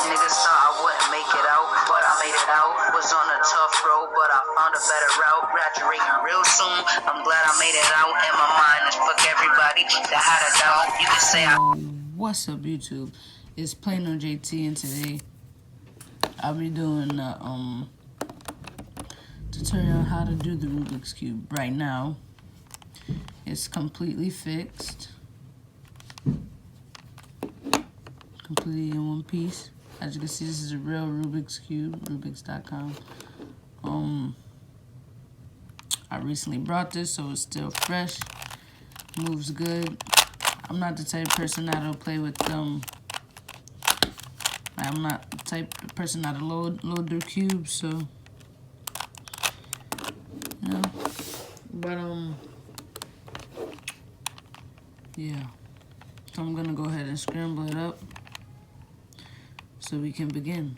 Niggas thought I wouldn't make it out, but I made it out. Was on a tough road, but I found a better route. Graduating real soon, I'm glad I made it out. And my mind is fuck everybody that had a doubt. You can say I... What's up, YouTube? It's Plain on JT, and today I'll be doing a tutorial on how to do the Rubik's Cube. Right now, it's completely fixed. Completely in one piece. As you can see, this is a real Rubik's Cube, Rubikis.com. I recently brought this, so it's still fresh. Moves good. I'm not the type of person that'll play with I'm not the type of person that'll load their cubes, so you know. But yeah. So I'm gonna go ahead and scramble it up so we can begin.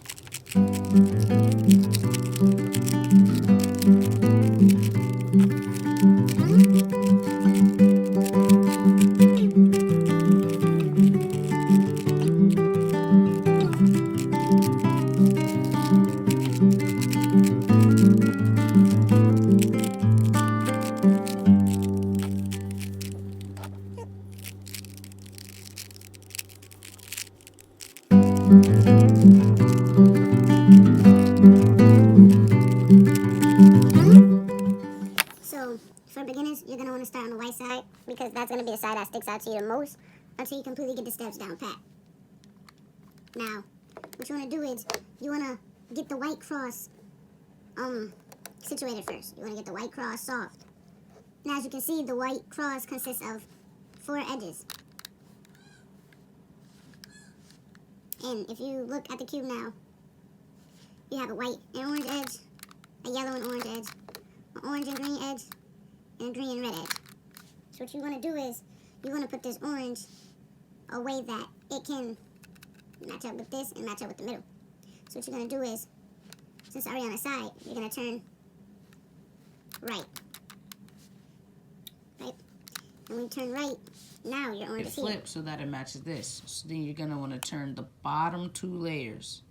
So, for beginners, you're going to want to start on the white side because that's going to be the side that sticks out to you the most until you completely get the steps down pat. Now, what you want to do is you want to get the white cross situated first. You want to get the white cross soft. And as you can see, the white cross consists of 4 edges. And if you look at the cube now, you have a white and orange edge, a yellow and orange edge, an orange and green edge, and a green and red edge. So what you want to do is, you want to put this orange a way that it can match up with this and match up with the middle. So what you're going to do is, since it's already on the side, you're going to turn right. Right? And when you turn right, now your orange is here. Flip so that it matches this. So then you're going to want to turn the bottom 2 layers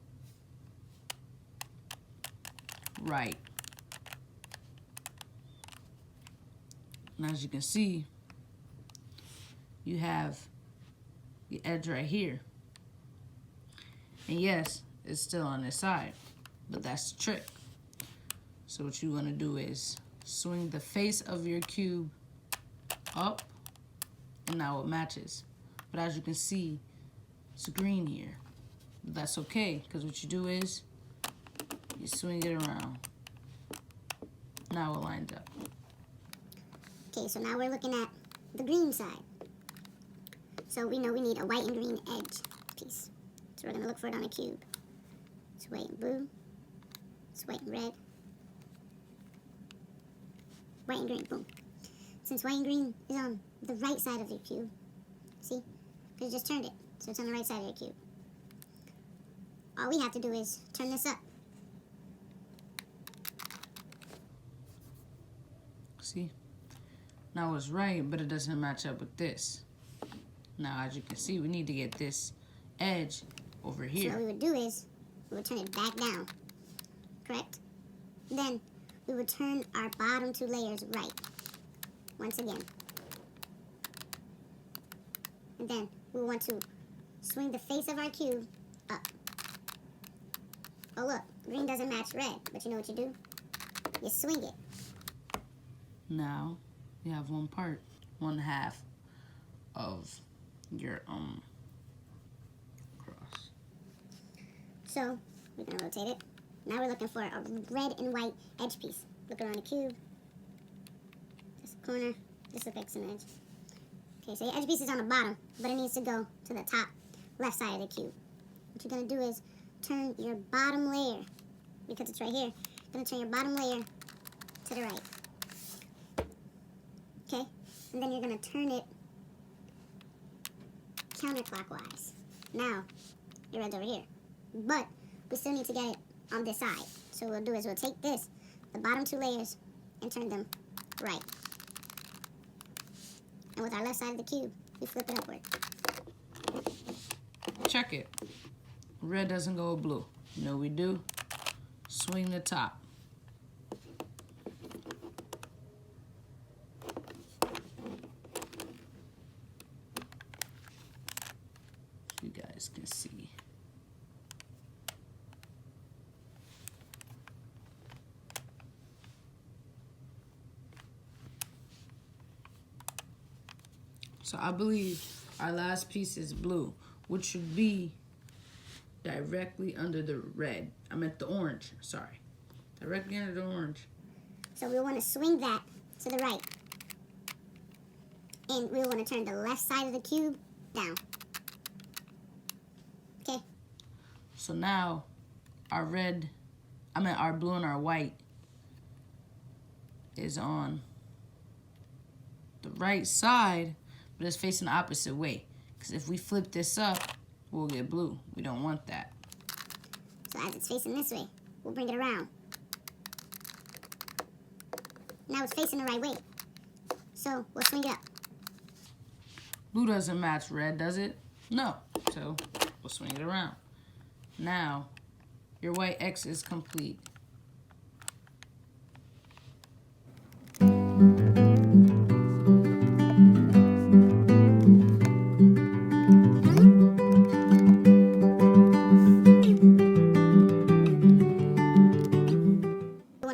right. And as you can see, you have the edge right here. And yes, it's still on this side, but that's the trick. So what you want to do is swing the face of your cube up, and now it matches. But as you can see, it's green here. But that's okay, because what you do is you swing it around. Now it lines up. Okay, so now we're looking at the green side. So we know we need a white and green edge piece. So we're going to look for it on a cube. It's white and blue. It's white and red. White and green, boom. Since white and green is on the right side of your cube, see? Because you just turned it, so it's on the right side of your cube. All we have to do is turn this up. See? Now it's right, but it doesn't match up with this. Now, as you can see, we need to get this edge over here. So what we would do is, we would turn it back down, correct? Then, we would turn our bottom 2 layers right, once again. And then, we want to swing the face of our cube up. Oh look, green doesn't match red, but you know what you do? You swing it. Now, you have one part, 1/2 of your cross. So, we're going to rotate it. Now we're looking for a red and white edge piece. Look around the cube. This corner. This looks like it's an edge. Okay, so your edge piece is on the bottom, but it needs to go to the top left side of the cube. What you're going to do is turn your bottom layer, because it's right here, you're going to turn your bottom layer to the right. Okay? And then you're going to turn it counterclockwise. Now, your red's over here. But we still need to get it on this side. So what we'll do is we'll take this, the bottom 2 layers, and turn them right. And with our left side of the cube, we flip it upward. Check it. red doesn't go with blue. You know what we do? Swing the top. You guys can see. So I believe our last piece is blue, which should be directly under the red. I meant the orange, sorry. Directly under the orange. So we want to swing that to the right. And we want to turn the left side of the cube down. Okay. So now our our blue and our white is on the right side, but it's facing the opposite way. Because if we flip this up, we'll get blue. We don't want that. So as it's facing this way, we'll bring it around. Now it's facing the right way. So we'll swing it up. Blue doesn't match red, does it? No. So we'll swing it around. Now your white X is complete.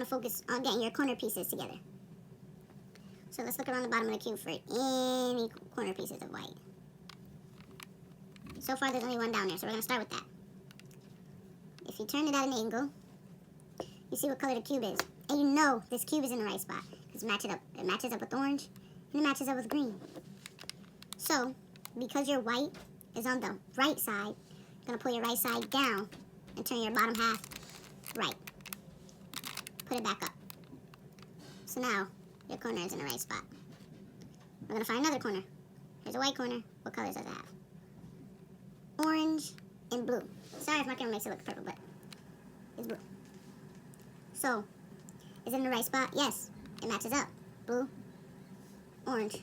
Focus on getting your corner pieces together. So let's look around the bottom of the cube for any corner pieces of white. So far there's only one down there, so we're going to start with that. If you turn it at an angle, you see what color the cube is. And you know this cube is in the right spot. Because it matches up with orange, and it matches up with green. So, because your white is on the right side, you're going to pull your right side down and turn your bottom half right. Put it back up. So now, your corner is in the right spot. We're going to find another corner. Here's a white corner. What colors does it have? Orange and blue. Sorry if my camera makes it look purple, but it's blue. So, is it in the right spot? Yes. It matches up. Blue, orange. So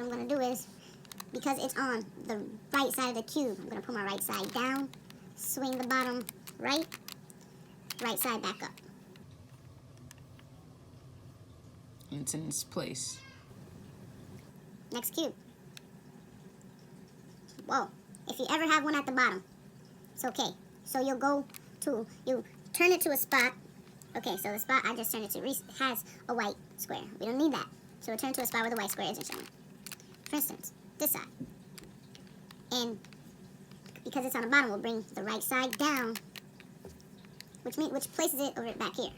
what I'm going to do is, because it's on the right side of the cube, I'm going to put my right side down, swing the bottom right, right side back up. It's in its place. Next cube. Whoa. If you ever have one at the bottom, it's okay. So you'll you turn it to a spot. Okay, so the spot I just turned it to has a white square. We don't need that. So we'll turn it to a spot where the white square isn't showing. For instance, this side. And because it's on the bottom, we'll bring the right side down, which places it over back here.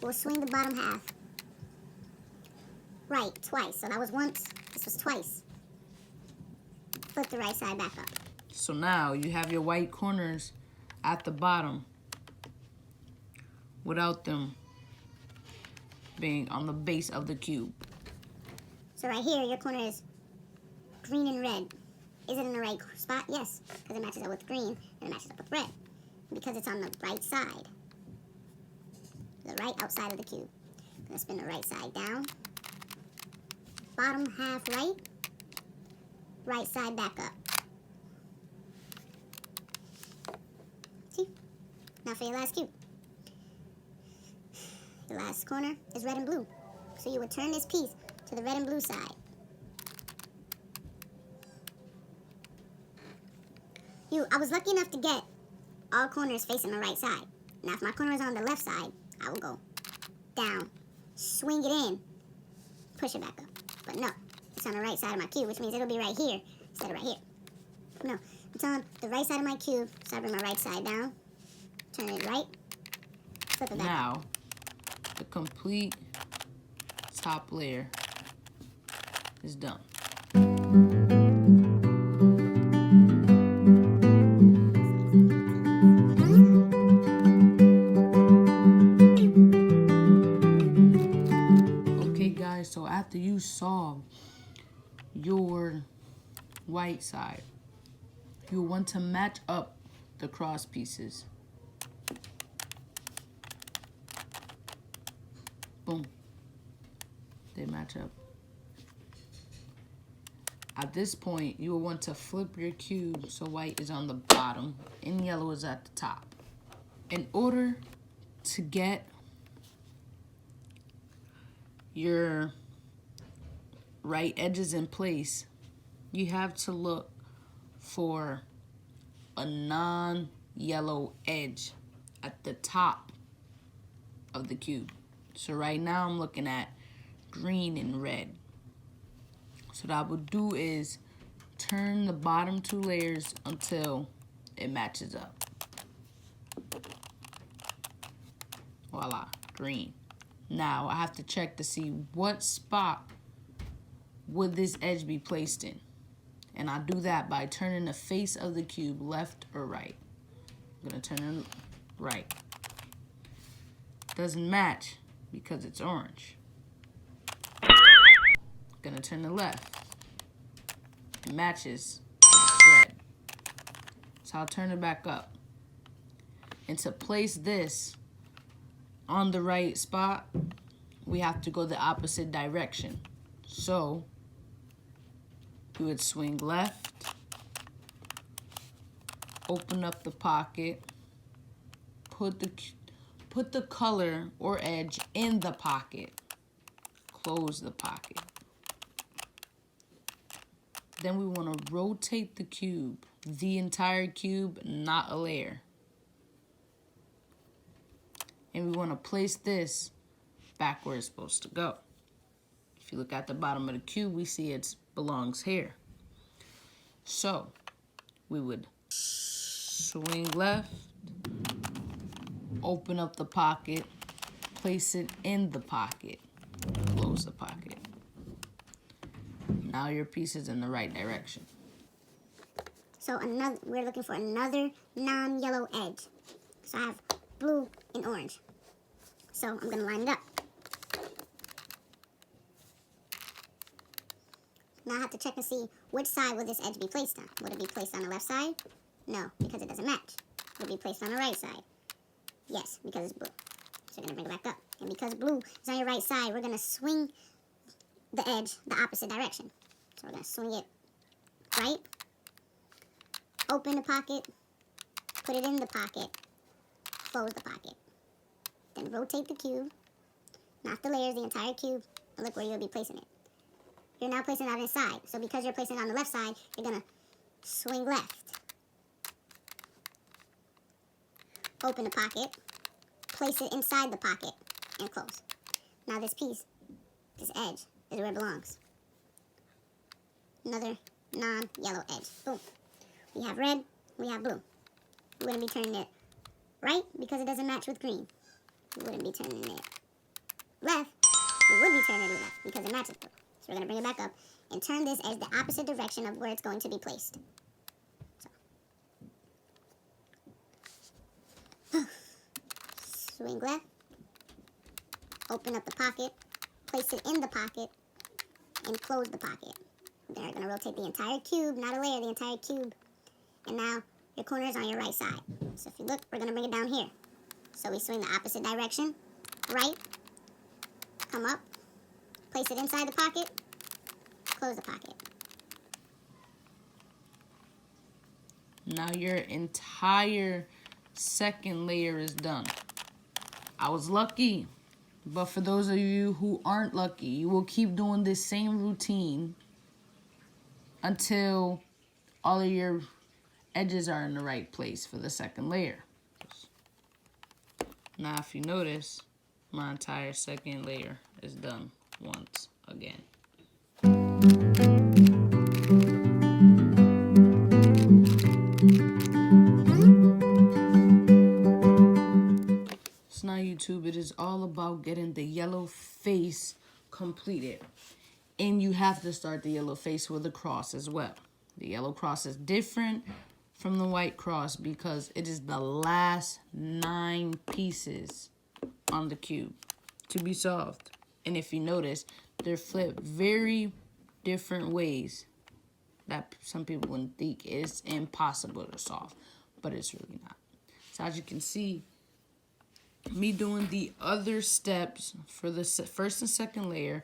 We'll swing the bottom half right twice. So that was once, this was twice. Flip the right side back up. So now you have your white corners at the bottom without them being on the base of the cube. So right here, your corner is green and red. Is it in the right spot? Yes, because it matches up with green and it matches up with red. Because it's on the right side. The right outside of the cube. I'm going to spin the right side down. Bottom half right. Right side back up. See? Now for your last cube. Your last corner is red and blue. So you would turn this piece to the red and blue side. I was lucky enough to get all corners facing the right side. Now if my corner is on the left side, I will go down, swing it in, push it back up. But no, it's on the right side of my cube, which means it'll be right here instead of right here. No, it's on the right side of my cube, so I bring my right side down, turn it right, flip it back. Now, the complete top layer is done. So after you solve your white side, you want to match up the cross pieces. Boom. They match up. At this point, you will want to flip your cube so white is on the bottom and yellow is at the top. In order to get your right edges in place, you have to look for a non-yellow edge at the top of the cube. So right now I'm looking at green and red. So what I would do is turn the bottom 2 layers until it matches up. Voila, green. Now I have to check to see what spot would this edge be placed in. And I do that by turning the face of the cube left or right. I'm gonna turn it right. Doesn't match because it's orange. Gonna turn the left. It matches red. So I'll turn it back up. And to place this on the right spot, we have to go the opposite direction. So you would swing left, open up the pocket, put the color or edge in the pocket, close the pocket. Then we want to rotate the cube, the entire cube, not a layer. And we want to place this back where it's supposed to go. If you look at the bottom of the cube, we see it belongs here. So we would swing left, open up the pocket, place it in the pocket, close the pocket. Now your piece is in the right direction. So we're looking for another non-yellow edge. So I have blue and orange. So I'm going to line it up. Now I have to check and see which side will this edge be placed on. Would it be placed on the left side? No, because it doesn't match. Would it be placed on the right side? Yes, because it's blue. So we're going to bring it back up. And because blue is on your right side, we're going to swing the edge the opposite direction. So we're going to swing it right, open the pocket, put it in the pocket, close the pocket. Then rotate the cube, not the layers, the entire cube, and look where you'll be placing it. You're now placing it on the side. So because you're placing it on the left side, you're going to swing left, open the pocket, place it inside the pocket, and close. Now this piece, this edge, is where it belongs. Another non-yellow edge. Boom. We have red, we have blue. We wouldn't be turning it right because it doesn't match with green. We wouldn't be turning it left. We would be turning it left because it matches blue. So we're going to bring it back up and turn this as the opposite direction of where it's going to be placed. So. Swing left, open up the pocket, place it in the pocket, and close the pocket. Then we're going to rotate the entire cube, not a layer, the entire cube. And now your corner is on your right side. So if you look, we're going to bring it down here. So we swing the opposite direction, right, come up, place it inside the pocket, close the pocket. Now your entire second layer is done. I was lucky, but for those of you who aren't lucky, you will keep doing this same routine until all of your edges are in the right place for the second layer. Now if you notice, my entire second layer is done once again. So now YouTube, it is all about getting the yellow face completed. And you have to start the yellow face with a cross as well. The yellow cross is different from the white cross because it is the last 9 pieces on the cube to be solved. And if you notice, they're flipped very different ways that some people wouldn't think is impossible to solve, but it's really not. So as you can see, me doing the other steps for the first and second layer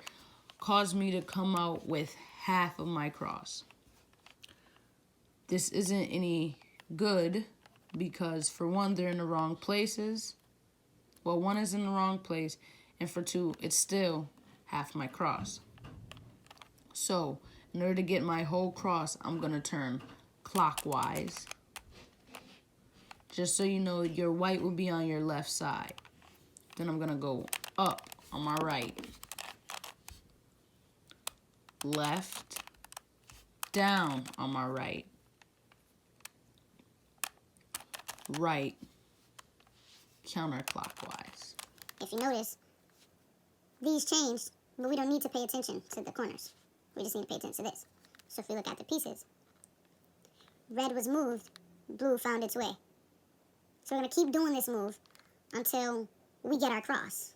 caused me to come out with half of my cross. This isn't any good because for one, they're in the wrong places. Well, one is in the wrong place, and for two, it's still half my cross. So, in order to get my whole cross, I'm going to turn clockwise. Just so you know, your white will be on your left side. Then I'm going to go up on my right. Left, down on my right. Right, counterclockwise. If you notice, these changed, but we don't need to pay attention to the corners. We just need to pay attention to this. So if we look at the pieces, red was moved, blue found its way. So we're going to keep doing this move until we get our cross.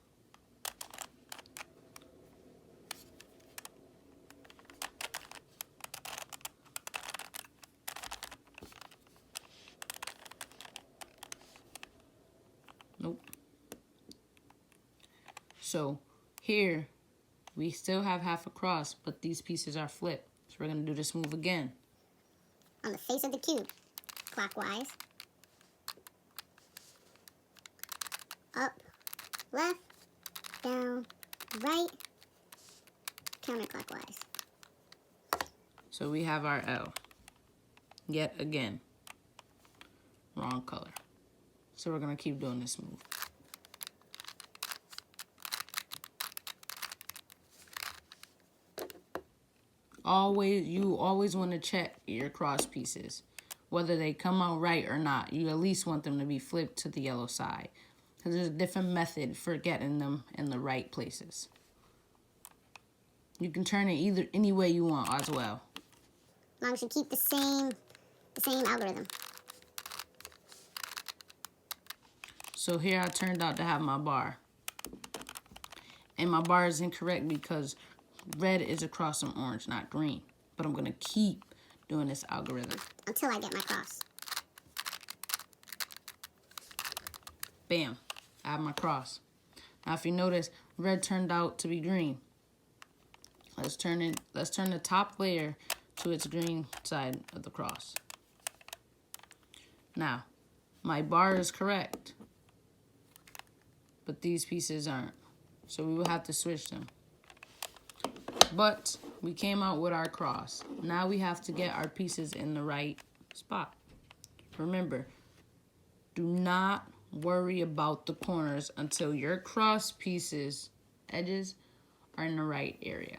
Nope. So here we still have half a cross, but these pieces are flipped. So we're going to do this move again. On the face of the cube, clockwise, up, left, down, right, counterclockwise. So we have our L. Yet again, wrong color. So we're going to keep doing this move. You always want to check your cross pieces, whether they come out right or not. You at least want them to be flipped to the yellow side, because there's a different method for getting them in the right places. You can turn it any way you want as well. As long as you keep the same algorithm. So here I turned out to have my bar. And my bar is incorrect because red is across from orange, not green. But I'm going to keep doing this algorithm. Until I get my cross. Bam. I have my cross. Now if you notice, red turned out to be green. Let's turn the top layer to its green side of the cross. Now, my bar is correct, but these pieces aren't. So we will have to switch them. But we came out with our cross. Now we have to get our pieces in the right spot. Remember, do not worry about the corners until your cross pieces, edges, are in the right area.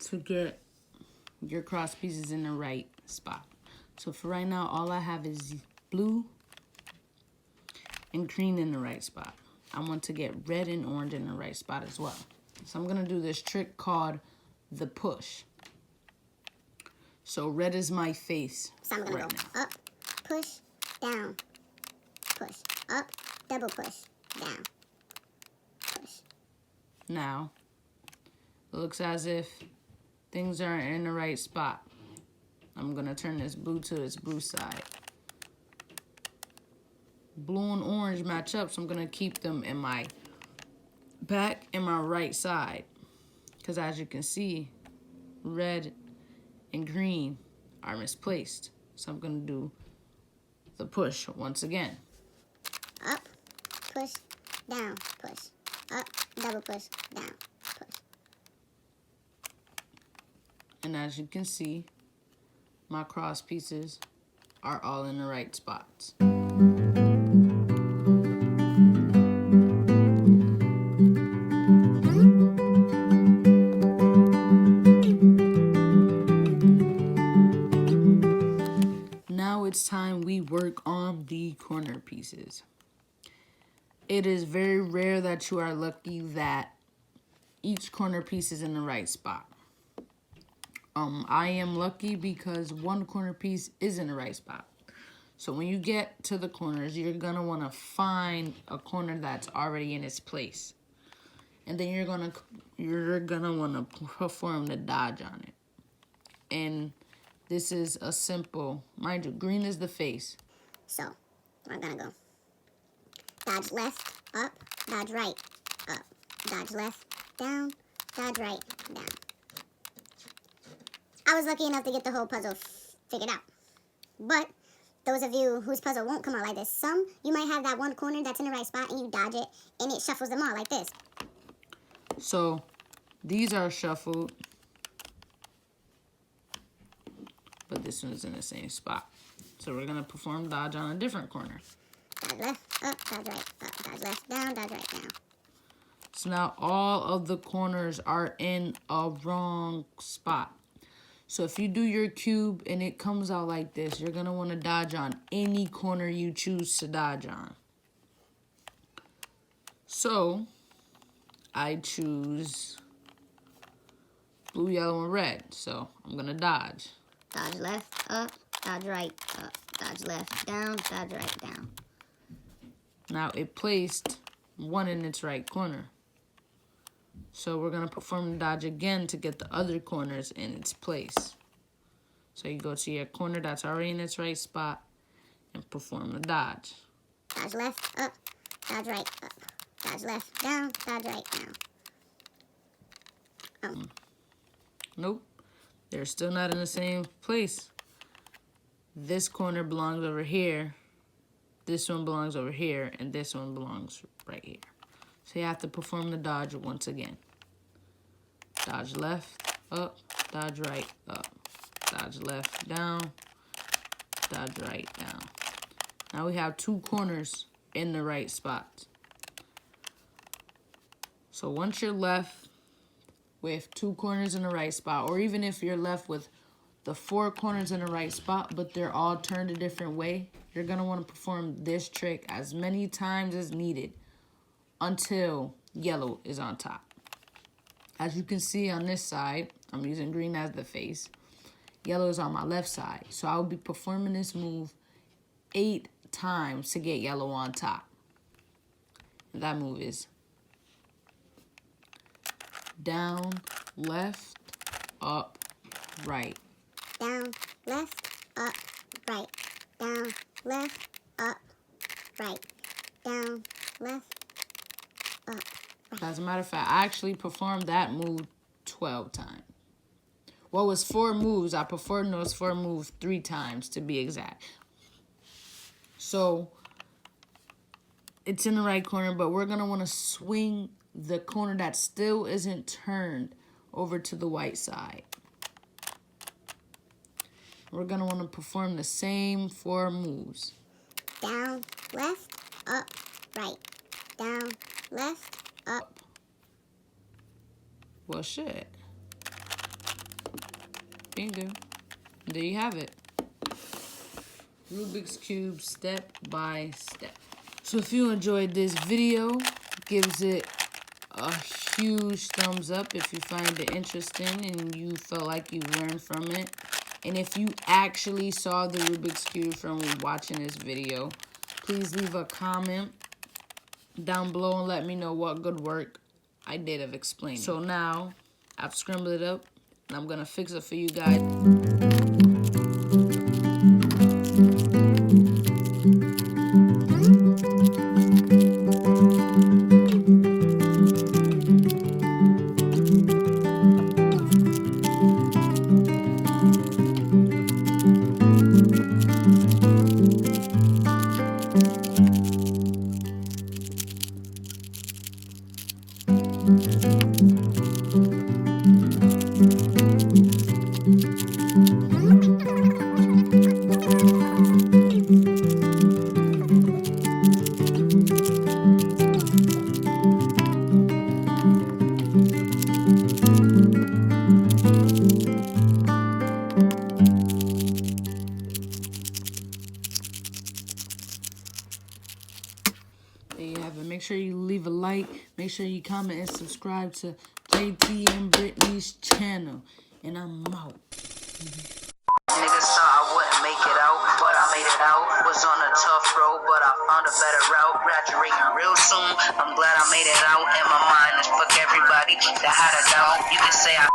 To get your cross pieces in the right spot. So for right now, all I have is blue and green in the right spot. I want to get red and orange in the right spot as well. So I'm going to do this trick called the push. So red is my face. So I'm going to go up, push, down, push, up, double push, down, push. Now, it looks as if things aren't in the right spot. I'm going to turn this blue to its blue side. Blue and orange match up, so I'm going to keep them in my back and my right side. Because as you can see, red and green are misplaced. So I'm going to do the push once again. Up, push, down, push. Up, double push, down, push. And as you can see, my cross pieces are all in the right spots. Now it's time we work on the corner pieces. It is very rare that you are lucky that each corner piece is in the right spot. I am lucky because one corner piece is in the right spot. So when you get to the corners, you're going to want to find a corner that's already in its place. and then you're gonna want to perform the dodge on it. And this is a simple, mind you, green is the face. So we're gonna go dodge left, up, dodge right, up, dodge left, down, dodge right, down. I was lucky enough to get the whole puzzle figured out. But those of you whose puzzle won't come out like this, you might have that one corner that's in the right spot and you dodge it and it shuffles them all like this. So these are shuffled, but this one's in the same spot. So we're gonna perform dodge on a different corner. Dodge left, up, dodge right, up, dodge left, down, dodge right, down. So now all of the corners are in a wrong spot. So if you do your cube and it comes out like this, you're gonna wanna dodge on any corner you choose to dodge on. So I choose blue, yellow, and red. So I'm gonna dodge. Dodge left, up, dodge right, up, dodge left, down, dodge right, down. Now it placed one in its right corner. So we're gonna perform the dodge again to get the other corners in its place. So you go to your corner that's already in its right spot and perform the dodge. Dodge left, up, dodge right, up, dodge left, down, dodge right, down. Oh. Nope, they're still not in the same place. This corner belongs over here, this one belongs over here, and this one belongs right here. So you have to perform the dodge once again. Dodge left, up, dodge right, up. Dodge left, down, dodge right, down. Now we have two corners in the right spot. So once you're left with two corners in the right spot, or even if you're left with the four corners in the right spot, but they're all turned a different way, you're gonna wanna perform this trick as many times as needed until yellow is on top. As you can see on this side, I'm using green as the face. Yellow is on my left side. So I will be performing this move 8 times to get yellow on top. And that move is down, left, up, right. Down, left, up, right. Down, left, up, right. Down, left, up, right. As a matter of fact, I actually performed that move 12 times. Well, it was 4 moves. I performed those 4 moves 3 times to be exact. So it's in the right corner, but we're gonna want to swing the corner that still isn't turned over to the white side. We're gonna want to perform the same 4 moves. Down, left, up, right. Down, left, up. Well, shit. Bingo. There you have it. Rubik's Cube step by step. So if you enjoyed this video, gives it a huge thumbs up if you find it interesting and you felt like you learned from it. And if you actually saw the Rubik's Cube from watching this video, please leave a comment down below and let me know what good work I did of explaining. So now, I've scrambled it up, and I'm gonna fix it for you guys. There you have it. Make sure you leave a like. Make sure you comment and subscribe to JT and Brittany's channel. And I'm out. Niggas thought I wouldn't make it out, but I made it out. Was Was on a tough road, but I found a better route. Graduating real soon. I'm glad I made it out, and my mind is fuck everybody that had a doubt. You can say I